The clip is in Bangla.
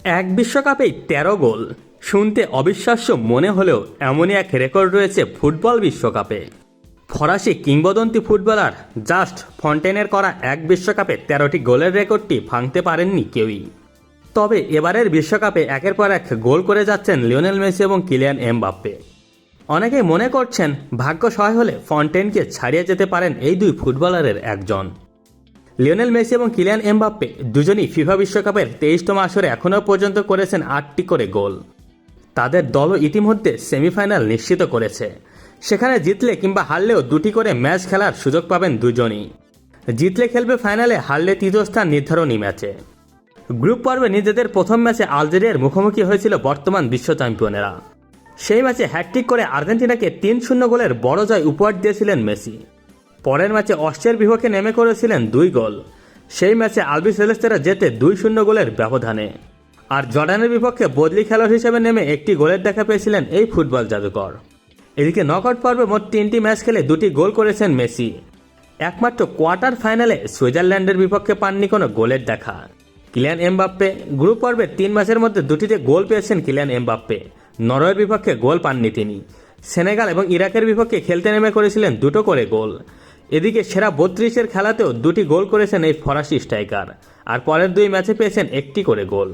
এক বিশ্বকাপেই ১৩ গোল। শুনতে অবিশ্বাস্য মনে হলেও এমনই এক রেকর্ড রয়েছে ফুটবল বিশ্বকাপে। ফরাসি কিংবদন্তি ফুটবলার জাস্ট ফন্টেনের করা এক বিশ্বকাপে ১৩টি গোলের রেকর্ডটি ভাঙতে পারেননি কেউই। তবে এবারের বিশ্বকাপে একের পর এক গোল করে যাচ্ছেন লিওনেল মেসি এবং কিলিয়ান এমবাপ্পে। অনেকেই মনে করছেন ভাগ্য সহায় হলে ফন্টেনকে ছাড়িয়ে যেতে পারেন এই দুই ফুটবলারের একজন। লিওনেল মেসি এবং কিলিয়ান এমবাপ্পে দুজনই ফিফা বিশ্বকাপের ২৩তম আসরে এখনও পর্যন্ত করেছেন ৮টি করে গোল। তাদের দলও ইতিমধ্যে সেমিফাইনাল নিশ্চিত করেছে। সেখানে জিতলে কিংবা হারলেও ২টি করে ম্যাচ খেলার সুযোগ পাবেন দুজনই। জিতলে খেলবে ফাইনালে, হারলে তৃতীয় স্থান নির্ধারণী ম্যাচে। গ্রুপ পর্বে নিজেদের প্রথম ম্যাচে আলজেরিয়ার মুখোমুখি হয়েছিল বর্তমান বিশ্ব চ্যাম্পিয়নেরা। সেই ম্যাচে হ্যাটট্রিক করে আর্জেন্টিনাকে ৩-০ গোলের বড় জয় উপহার দিয়েছিলেন মেসি। পরের ম্যাচে অস্ট্রিয়ার বিপক্ষে নেমে করেছিলেন ২ গোল। সেই ম্যাচে আলবি সেলেস্তেরা জেতে ২-০ গোলের ব্যবধানে। আর জর্ডানের বিপক্ষে বদলি খেলোয়াড় হিসেবে নেমে একটি গোলের দেখা পেয়েছিলেন এই ফুটবল জাদুকর। এদিকে নকআউট পর্বে মোট ৩টি ম্যাচ খেলে ২টি গোল করেছেন মেসি। একমাত্র কোয়ার্টার ফাইনালে সুইজারল্যান্ডের বিপক্ষে পাননি কোনো গোলের দেখা। কিলিয়ান এমবাপ্পে গ্রুপ পর্বে ৩ ম্যাচের মধ্যে ২টিতে গোল পেয়েছেন কিলিয়ান এমবাপ্পে। নরওয়ের বিপক্ষে গোল পাননি তিনি। সেনেগাল এবং ইরাকের বিপক্ষে খেলতে নেমে করেছিলেন ২টো করে গোল। এদিকে সেরা ৩২-এর খেলাতেও ২টি গোল করেছেন এই ফরাসি স্ট্রাইকার। আর পরের ২ ম্যাচে পেয়েছেন ১টি করে গোল।